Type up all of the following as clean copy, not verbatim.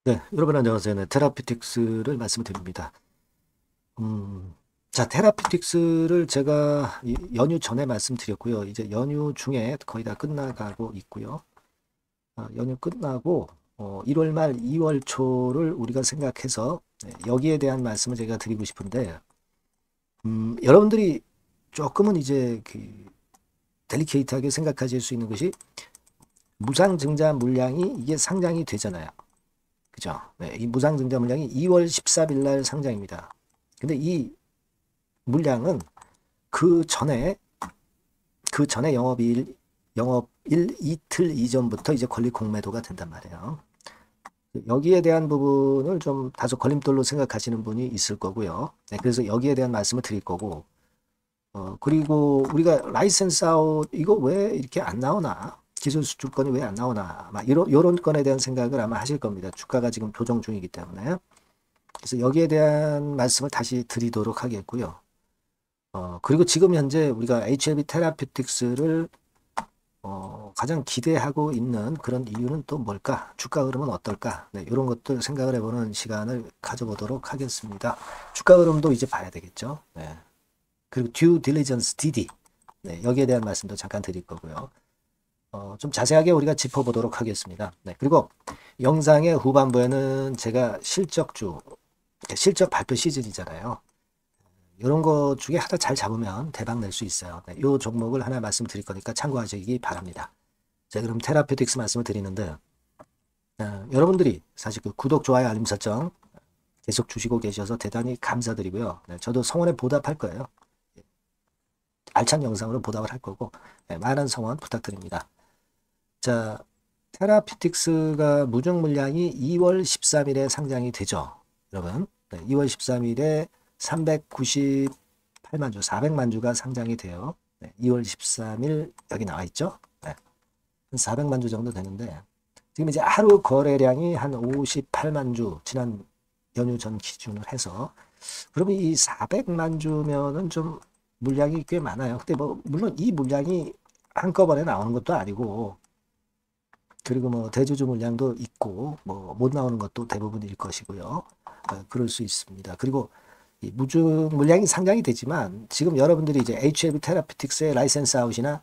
네, 여러분 안녕하세요. 네, 테라피틱스를 말씀드립니다. 자, 테라피틱스를 제가 연휴 전에 말씀드렸고요. 이제 연휴 중에 거의 다 끝나가고 있고요. 연휴 끝나고 1월 말 2월 초를 우리가 생각해서 네, 여기에 대한 말씀을 제가 드리고 싶은데 여러분들이 조금은 이제 그 델리케이트하게 생각하실 수 있는 것이 무상증자 물량이 이게 상장이 되잖아요. 그죠? 네, 이 무상증자 물량이 2월 13일 날 상장입니다. 근데 이 물량은 그 전에 영업일 이틀 이전부터 이제 권리 공매도가 된단 말이에요. 여기에 대한 부분을 좀 다소 걸림돌로 생각하시는 분이 있을 거고요. 네, 그래서 여기에 대한 말씀을 드릴 거고, 그리고 우리가 라이센스 아웃 이거 왜 이렇게 안 나오나? 기술 수출권이 왜 안 나오나? 막 이런 건에 대한 생각을 아마 하실 겁니다. 주가가 지금 조정 중이기 때문에. 그래서 여기에 대한 말씀을 다시 드리도록 하겠고요. 그리고 지금 현재 우리가 HLB 테라피틱스를 가장 기대하고 있는 그런 이유는 또 뭘까? 주가 흐름은 어떨까? 네, 이런 것들 생각을 해보는 시간을 가져보도록 하겠습니다. 주가 흐름도 이제 봐야 되겠죠. 네. 그리고 듀 딜리전스 DD. 네, 여기에 대한 말씀도 잠깐 드릴 거고요. 좀 자세하게 우리가 짚어보도록 하겠습니다. 네, 그리고 영상의 후반부에는 제가 실적 발표 시즌이잖아요. 이런 거 중에 하나 잘 잡으면 대박 낼 수 있어요. 네, 이 종목을 하나 말씀드릴 거니까 참고하시기 바랍니다. 자, 그럼 테라피틱스 말씀을 드리는데 여러분들이 사실 그 구독, 좋아요, 알림 설정 계속 주시고 계셔서 대단히 감사드리고요. 네, 저도 성원에 보답할 거예요. 알찬 영상으로 보답을 할 거고 네, 많은 성원 부탁드립니다. 자, 테라피틱스가 무증 물량이 2월 13일에 상장이 되죠. 여러분, 네, 2월 13일에 398만 주, 400만 주가 상장이 돼요. 네, 2월 13일 여기 나와 있죠. 네, 400만 주 정도 되는데 지금 이제 하루 거래량이 한 58만 주, 지난 연휴 전 기준으로 해서 그러면 이 400만 주면은 좀 물량이 꽤 많아요. 근데 뭐 물론 이 물량이 한꺼번에 나오는 것도 아니고 그리고 뭐 대주주 물량도 있고 뭐 못 나오는 것도 대부분일 것이고요. 그럴 수 있습니다. 그리고 이 무증 물량이 상장이 되지만 지금 여러분들이 이제 HLB 테라피틱스의 라이센스 아웃이나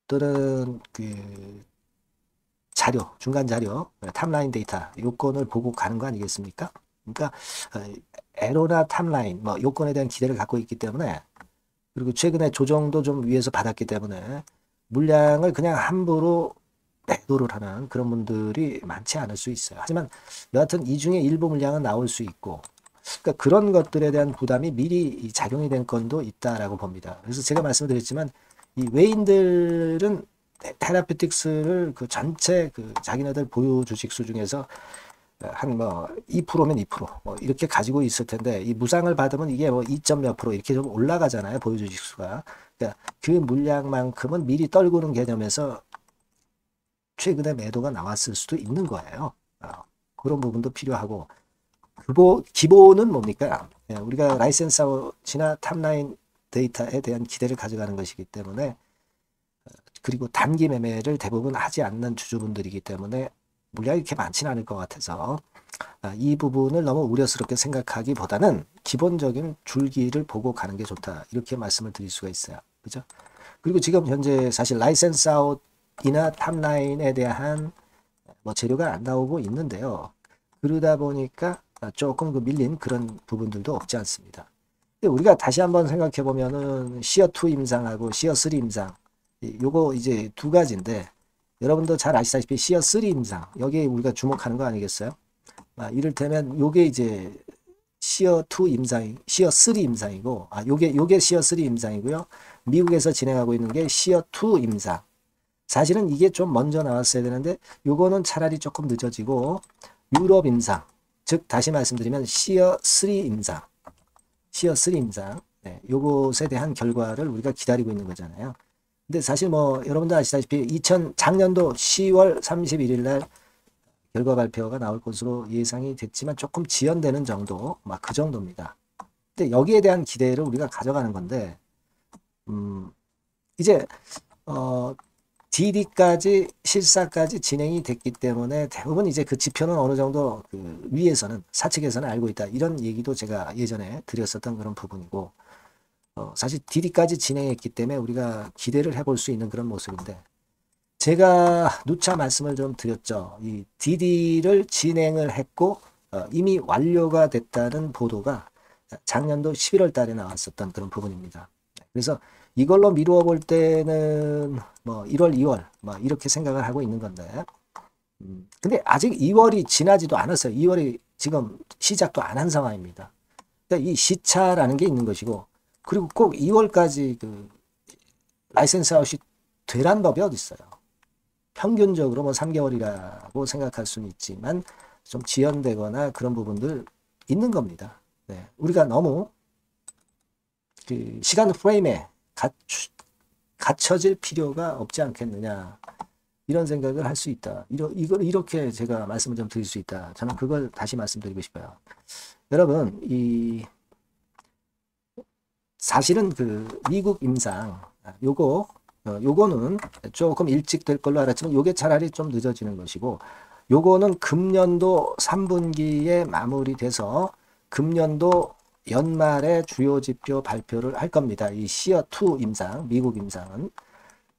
또는 그 자료, 중간 자료, 탑라인 데이터 요건을 보고 가는 거 아니겠습니까? 그러니까 에로나 탑라인 뭐 요건에 대한 기대를 갖고 있기 때문에 그리고 최근에 조정도 좀 위에서 받았기 때문에 물량을 그냥 함부로 매도를 하는 그런 분들이 많지 않을 수 있어요. 하지만 여하튼 이 중에 일부 물량은 나올 수 있고 그러니까 그런 것들에 대한 부담이 미리 작용이 된 건도 있다라고 봅니다. 그래서 제가 말씀드렸지만 이 외인들은 테라피틱스를 그 전체 그 자기네들 보유 주식수 중에서 한 뭐 2%면 2%뭐 이렇게 가지고 있을 텐데 이 무상을 받으면 이게 뭐 2점 몇 프로 이렇게 좀 올라가잖아요. 보유 주식수가. 그러니까 그 물량만큼은 미리 떨구는 개념에서 최근에 매도가 나왔을 수도 있는 거예요. 그런 부분도 필요하고 기본은 뭡니까? 우리가 라이센스 아웃이나 탑라인 데이터에 대한 기대를 가져가는 것이기 때문에 그리고 단기 매매를 대부분 하지 않는 주주분들이기 때문에 물량이 이렇게 많지는 않을 것 같아서 이 부분을 너무 우려스럽게 생각하기보다는 기본적인 줄기를 보고 가는 게 좋다. 이렇게 말씀을 드릴 수가 있어요. 그죠? 그리고 지금 현재 사실 라이센스 아웃이나 탑라인에 대한 뭐 재료가 안 나오고 있는데요. 그러다 보니까 조금 그 밀린 그런 부분들도 없지 않습니다. 근데 우리가 다시 한번 생각해 보면은 시어2 임상하고 시어3 임상 요거 이제 두 가지인데 여러분도 잘 아시다시피 시어3 임상 여기에 우리가 주목하는 거 아니겠어요? 이를테면 요게 이제 시어2 임상, 시어3 임상이고 요게 시어3 임상이고요. 미국에서 진행하고 있는 게 시어2 임상. 사실은 이게 좀 먼저 나왔어야 되는데 요거는 차라리 조금 늦어지고 유럽 임상, 즉 다시 말씀드리면 시어3 임상, 시어3 임상, 네, 요것에 대한 결과를 우리가 기다리고 있는 거잖아요. 근데 사실 뭐 여러분들 아시다시피 작년도 10월 31일 날 결과 발표가 나올 것으로 예상이 됐지만 조금 지연되는 정도, 막 그 정도입니다. 근데 여기에 대한 기대를 우리가 가져가는 건데, 이제 어, DD까지 실사까지 진행이 됐기 때문에 대부분 이제 그 지표는 어느 정도 그 위에서는 사측에서는 알고 있다. 이런 얘기도 제가 예전에 드렸었던 그런 부분이고 사실 DD까지 진행했기 때문에 우리가 기대를 해볼 수 있는 그런 모습인데 제가 누차 말씀을 좀 드렸죠. 이 DD를 진행을 했고 이미 완료가 됐다는 보도가 작년도 11월 달에 나왔었던 그런 부분입니다. 그래서 이걸로 미루어 볼 때는 뭐 1월, 2월 뭐 이렇게 생각을 하고 있는 건데 근데 아직 2월이 지나지도 않았어요. 2월이 지금 시작도 안 한 상황입니다. 그러니까 이 시차라는 게 있는 것이고 그리고 꼭 2월까지 그 라이센스 아웃이 되란 법이 어디 있어요. 평균적으로 뭐 3개월이라고 생각할 수는 있지만 좀 지연되거나 그런 부분들 있는 겁니다. 네. 우리가 너무 그 시간 프레임에 갇혀질 필요가 없지 않겠느냐 이런 생각을 할 수 있다. 이걸 이렇게 제가 말씀을 좀 드릴 수 있다. 저는 그걸 다시 말씀드리고 싶어요. 여러분 사실은 그 미국 임상 요거는 조금 일찍 될 걸로 알았지만 요게 차라리 좀 늦어지는 것이고 요거는 금년도 3분기에 마무리돼서 금년도 연말에 주요 지표 발표를 할 겁니다. 이 시어2 임상, 미국 임상은.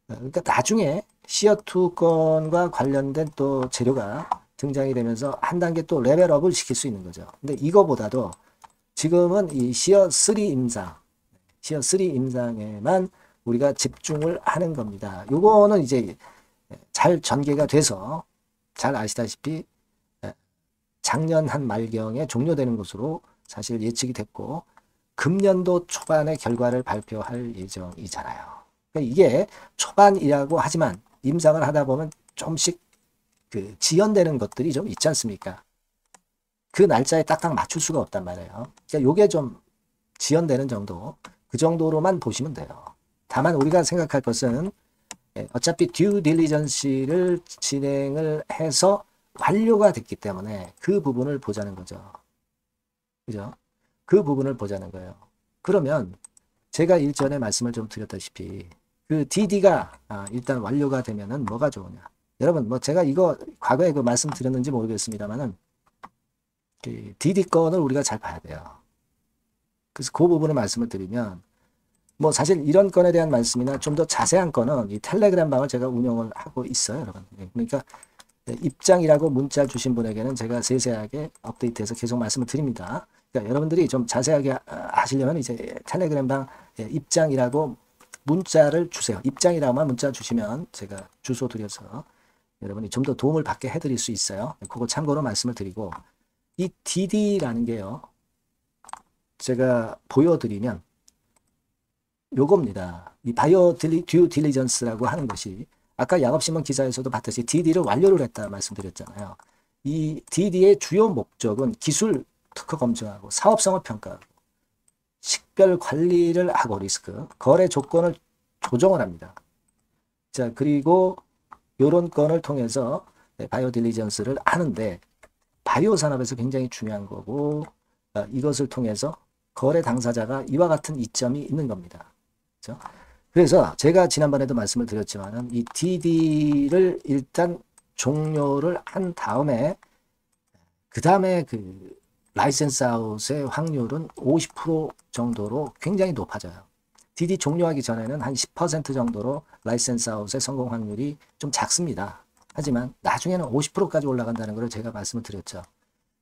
그러니까 나중에 시어2 건과 관련된 또 재료가 등장이 되면서 한 단계 또 레벨업을 시킬 수 있는 거죠. 근데 이거보다도 지금은 이 시어3 임상에만 우리가 집중을 하는 겁니다. 요거는 이제 잘 전개가 돼서 잘 아시다시피 작년 한 말경에 종료되는 것으로 사실 예측이 됐고 금년도 초반에 결과를 발표할 예정이잖아요. 그러니까 이게 초반이라고 하지만 임상을 하다 보면 조금씩 그 지연되는 것들이 좀 있지 않습니까? 그 날짜에 딱딱 맞출 수가 없단 말이에요. 그러니까 요게 좀 지연되는 정도, 그 정도로만 보시면 돼요. 다만 우리가 생각할 것은 어차피 듀 딜리전시를 진행을 해서 완료가 됐기 때문에 그 부분을 보자는 거죠. 그죠? 그 부분을 보자는 거예요. 그러면 제가 일전에 말씀을 좀 드렸다시피 그 DD가 일단 완료가 되면은 뭐가 좋으냐. 여러분 뭐 제가 이거 과거에 그 말씀 드렸는지 모르겠습니다만은 그 DD 건을 우리가 잘 봐야 돼요. 그래서 그 부분을 말씀을 드리면 뭐 사실 이런 건에 대한 말씀이나 좀 더 자세한 건은 이 텔레그램 방을 제가 운영을 하고 있어요, 여러분. 그러니까 입장이라고 문자 주신 분에게는 제가 세세하게 업데이트해서 계속 말씀을 드립니다. 그러니까 여러분들이 좀 자세하게 하시려면 이제 텔레그램 방 입장이라고 문자를 주세요. 입장이라고만 문자 주시면 제가 주소 드려서 여러분이 좀 더 도움을 받게 해드릴 수 있어요. 그거 참고로 말씀을 드리고 이 DD라는 게요. 제가 보여드리면 요겁니다. 이 바이오 듀 딜리전스라고 하는 것이 아까 양업신문 기사에서도 봤듯이 DD를 완료를 했다 말씀드렸잖아요. 이 DD의 주요 목적은 기술 특허 검증하고 사업성을 평가하고 식별 관리를 하고 리스크, 거래 조건을 조정을 합니다. 자, 그리고 요런 건을 통해서 바이오 딜리전스를 하는데 바이오 산업에서 굉장히 중요한 거고 이것을 통해서 거래 당사자가 이와 같은 이점이 있는 겁니다. 그렇죠? 그래서 제가 지난번에도 말씀을 드렸지만은 이 DD를 일단 종료를 한 다음에 그 다음에 그 라이센스 아웃의 확률은 50% 정도로 굉장히 높아져요. DD 종료하기 전에는 한 10% 정도로 라이센스 아웃의 성공 확률이 좀 작습니다. 하지만 나중에는 50%까지 올라간다는 걸 제가 말씀을 드렸죠.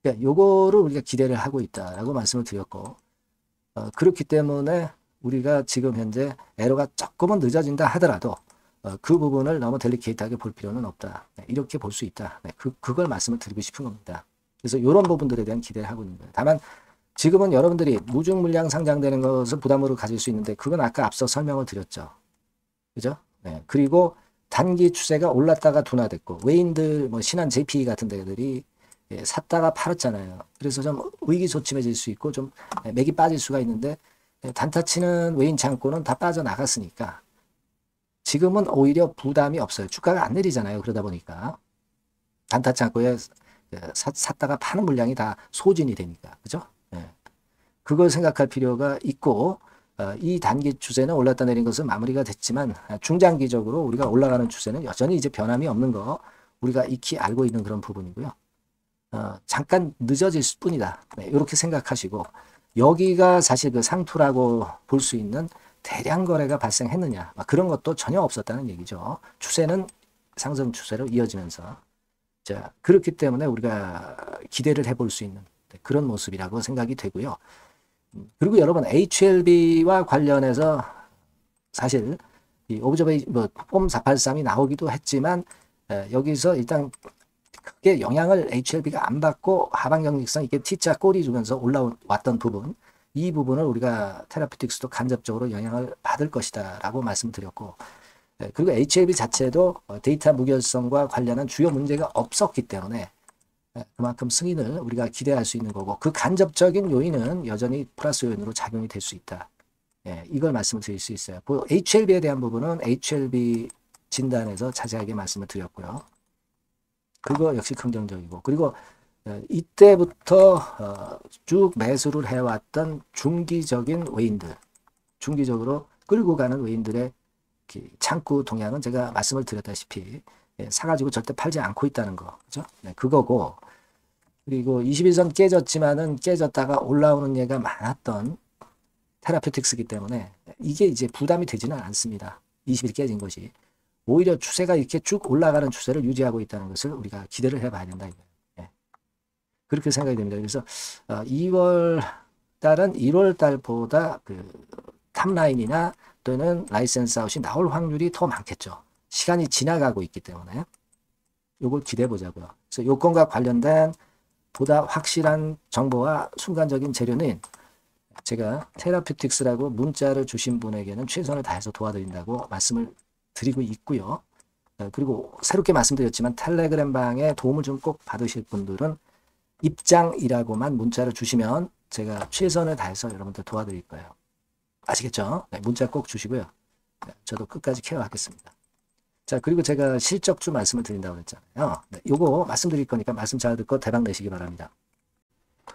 그러니까 요거를 우리가 기대를 하고 있다라고 말씀을 드렸고 그렇기 때문에 우리가 지금 현재 에러가 조금은 늦어진다 하더라도 그 부분을 너무 델리케이트하게 볼 필요는 없다. 네, 이렇게 볼 수 있다. 네, 그걸 말씀을 드리고 싶은 겁니다. 그래서 이런 부분들에 대한 기대를 하고 있는 거예요. 다만 지금은 여러분들이 무중물량 상장되는 것을 부담으로 가질 수 있는데 그건 아까 앞서 설명을 드렸죠. 그죠? 네, 그리고 단기 추세가 올랐다가 둔화됐고 외인들 뭐 신한 JP 같은 데들이 샀다가 팔았잖아요. 그래서 좀 의기소침해질 수 있고 좀 맥이 빠질 수가 있는데 단타 치는 외인 창고는 다 빠져나갔으니까 지금은 오히려 부담이 없어요. 주가가 안 내리잖아요. 그러다 보니까 단타 창고에 샀다가 파는 물량이 다 소진이 되니까 그죠? 네. 그걸 생각할 필요가 있고 이 단기 추세는 올랐다 내린 것은 마무리가 됐지만 중장기적으로 우리가 올라가는 추세는 여전히 이제 변함이 없는 거 우리가 익히 알고 있는 그런 부분이고요. 잠깐 늦어질 뿐이다. 네, 이렇게 생각하시고 여기가 사실 그 상투라고 볼 수 있는 대량 거래가 발생했느냐 그런 것도 전혀 없었다는 얘기죠. 추세는 상승 추세로 이어지면서 자 그렇기 때문에 우리가 기대를 해볼 수 있는 그런 모습이라고 생각이 되고요. 그리고 여러분 HLB와 관련해서 사실 이 오브저베이 폼 483이 나오기도 했지만 여기서 일단 크게 영향을 HLB가 안 받고 하방 경직성 이게 T자 꼬리 주면서 올라왔던 부분 이 부분을 우리가 테라피틱스도 간접적으로 영향을 받을 것이다 라고 말씀드렸고 그리고 HLB 자체도 데이터 무결성과 관련한 주요 문제가 없었기 때문에 그만큼 승인을 우리가 기대할 수 있는 거고 그 간접적인 요인은 여전히 플러스 요인으로 작용이 될 수 있다. 이걸 말씀을 드릴 수 있어요. HLB에 대한 부분은 HLB 진단에서 자세하게 말씀을 드렸고요. 그거 역시 긍정적이고 그리고 이때부터 쭉 매수를 해왔던 중기적인 외인들 중기적으로 끌고 가는 외인들의 창구 동향은 제가 말씀을 드렸다시피 사가지고 절대 팔지 않고 있다는 거 그죠? 그거고 그리고 21선 깨졌지만은 깨졌다가 올라오는 예가 많았던 테라피틱스이기 때문에 이게 이제 부담이 되지는 않습니다. 20일 깨진 것이 오히려 추세가 이렇게 쭉 올라가는 추세를 유지하고 있다는 것을 우리가 기대를 해봐야 된다 이거예요. 그렇게 생각이 됩니다. 그래서 2월 달은 1월 달보다 그 탑라인이나 또는 라이센스 아웃이 나올 확률이 더 많겠죠. 시간이 지나가고 있기 때문에 이걸 기대해 보자고요. 그래서 요건과 관련된 보다 확실한 정보와 순간적인 재료는 제가 테라피틱스라고 문자를 주신 분에게는 최선을 다해서 도와드린다고 말씀을 드리고 있고요. 그리고 새롭게 말씀드렸지만 텔레그램 방에 도움을 좀 꼭 받으실 분들은 입장이라고만 문자를 주시면 제가 최선을 다해서 여러분들 도와드릴 거예요. 아시겠죠? 네, 문자 꼭 주시고요. 네, 저도 끝까지 케어하겠습니다. 자, 그리고 제가 실적주 말씀을 드린다고 그랬잖아요. 네, 요거 말씀드릴 거니까 말씀 잘 듣고 대박 내시기 바랍니다.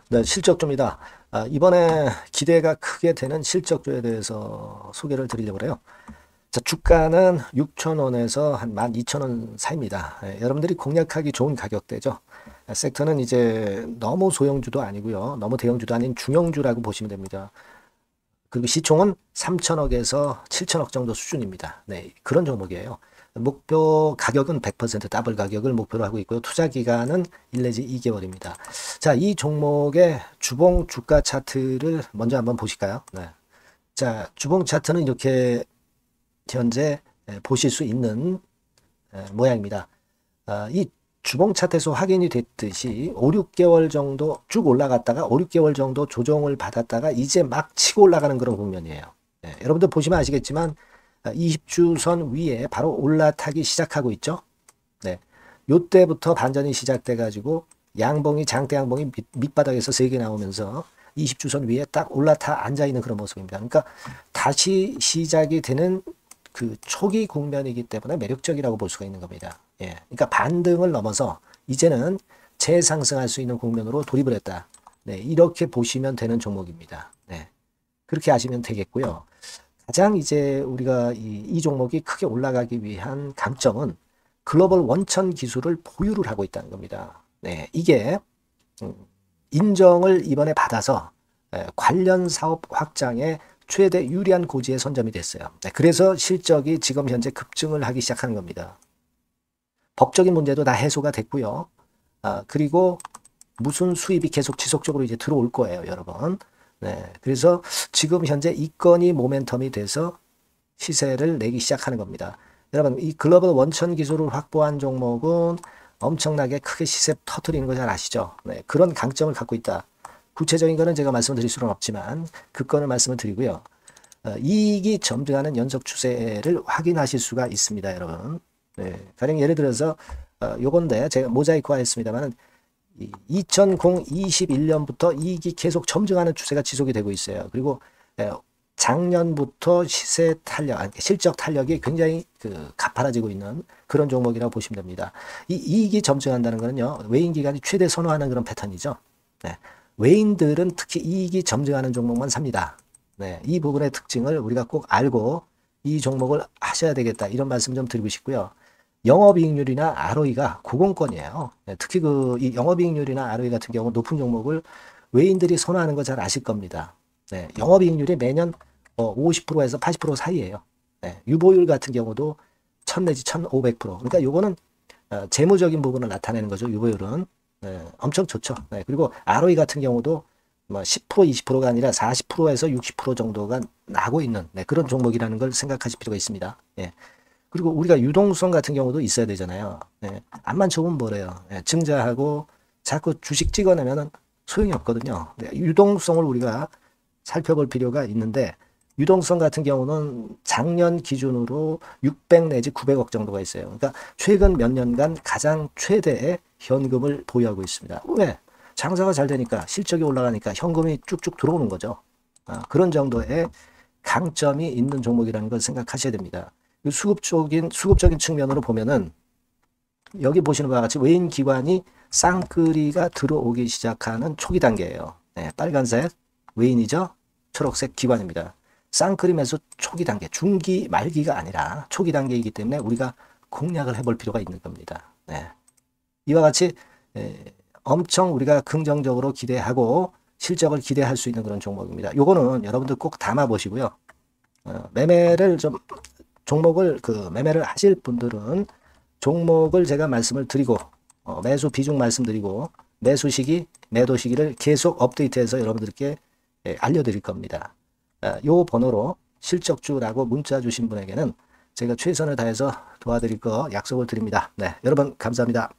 네, 실적주입니다. 이번에 기대가 크게 되는 실적주에 대해서 소개를 드리려고 해요. 자, 주가는 6,000원에서 한 12,000원 사이입니다. 여러분들이 공략하기 좋은 가격대죠. 섹터는 이제 너무 소형주도 아니고요. 너무 대형주도 아닌 중형주라고 보시면 됩니다. 그리고 시총은 3천억에서 7천억 정도 수준입니다. 네, 그런 종목이에요. 목표 가격은 100% 더블 가격을 목표로 하고 있고요. 투자 기간은 1 내지 2개월입니다. 자, 이 종목의 주봉 주가 차트를 먼저 한번 보실까요? 네. 자, 주봉 차트는 이렇게 현재 보실 수 있는 모양입니다. 이 주봉 차트에서 확인이 됐듯이 5, 6개월 정도 쭉 올라갔다가 5, 6개월 정도 조정을 받았다가 이제 막 치고 올라가는 그런 국면이에요. 네, 여러분들 보시면 아시겠지만 20주선 위에 바로 올라타기 시작하고 있죠. 네, 요때부터 반전이 시작돼 가지고 양봉이 장대 양봉이 밑바닥에서 3개 나오면서 20주선 위에 딱 올라타 앉아 있는 그런 모습입니다. 그러니까 다시 시작이 되는 그 초기 국면이기 때문에 매력적이라고 볼 수가 있는 겁니다. 예, 그러니까 반등을 넘어서 이제는 재상승할 수 있는 국면으로 돌입을 했다. 네, 이렇게 보시면 되는 종목입니다. 네, 그렇게 아시면 되겠고요. 가장 이제 우리가 이 종목이 크게 올라가기 위한 강점은 글로벌 원천 기술을 보유를 하고 있다는 겁니다. 네, 이게 인정을 이번에 받아서 관련 사업 확장에 최대 유리한 고지에 선점이 됐어요. 네, 그래서 실적이 지금 현재 급증을 하기 시작하는 겁니다. 법적인 문제도 다 해소가 됐고요. 그리고 무슨 수입이 계속 지속적으로 이제 들어올 거예요, 여러분. 네, 그래서 지금 현재 이 건이 모멘텀이 돼서 시세를 내기 시작하는 겁니다. 여러분, 이 글로벌 원천 기술을 확보한 종목은 엄청나게 크게 시세 터트리는 거 잘 아시죠? 네, 그런 강점을 갖고 있다. 구체적인 거는 제가 말씀드릴 수는 없지만 그 건을 말씀을 드리고요. 이익이 점증하는 연속 추세를 확인하실 수가 있습니다, 여러분. 네, 가령 예를 들어서 요건데 제가 모자이크화 했습니다만 2021년부터 이익이 계속 점증하는 추세가 지속이 되고 있어요. 그리고 작년부터 시세 탄력, 실적 탄력이 굉장히 가파라지고 있는 그런 종목이라고 보시면 됩니다. 이 이익이 점증한다는 거는요, 외인 기관이 최대 선호하는 그런 패턴이죠. 네. 외인들은 특히 이익이 점증하는 종목만 삽니다. 네, 이 부분의 특징을 우리가 꼭 알고 이 종목을 하셔야 되겠다. 이런 말씀 좀 드리고 싶고요. 영업이익률이나 ROE가 고공권이에요. 네, 특히 이 영업이익률이나 ROE 같은 경우 높은 종목을 외인들이 선호하는 거 잘 아실 겁니다. 네, 영업이익률이 매년 50%에서 80% 사이에요. 네, 유보율 같은 경우도 1000 내지 1500%. 그러니까 요거는 재무적인 부분을 나타내는 거죠. 유보율은. 네, 엄청 좋죠. 네, 그리고 ROE 같은 경우도 뭐 10% 20%가 아니라 40%에서 60% 정도가 나고 있는 그런 종목이라는 걸 생각하실 필요가 있습니다. 예. 그리고 우리가 유동성 같은 경우도 있어야 되잖아요. 예. 앞만 좋으면 뭐래요. 예. 증자하고 자꾸 주식 찍어내면은 소용이 없거든요. 네. 유동성을 우리가 살펴볼 필요가 있는데 유동성 같은 경우는 작년 기준으로 600 내지 900억 정도가 있어요. 그러니까 최근 몇 년간 가장 최대의 현금을 보유하고 있습니다. 왜? 장사가 잘 되니까 실적이 올라가니까 현금이 쭉쭉 들어오는 거죠. 그런 정도의 강점이 있는 종목이라는 걸 생각하셔야 됩니다. 수급적인 측면으로 보면은 여기 보시는 바와 같이 외인 기관이 쌍끌이가 들어오기 시작하는 초기 단계예요. 네, 빨간색 외인이죠. 초록색 기관입니다. 쌍끌이 매수 초기 단계, 중기 말기가 아니라 초기 단계이기 때문에 우리가 공략을 해볼 필요가 있는 겁니다. 네. 이와 같이 엄청 우리가 긍정적으로 기대하고 실적을 기대할 수 있는 그런 종목입니다. 요거는 여러분들 꼭 담아 보시고요. 매매를 매매를 하실 분들은 종목을 제가 말씀을 드리고 매수 비중 말씀드리고 매수 시기, 매도 시기를 계속 업데이트해서 여러분들께 알려드릴 겁니다. 요 번호로 실적주라고 문자 주신 분에게는 제가 최선을 다해서 도와드릴 거 약속을 드립니다. 네, 여러분 감사합니다.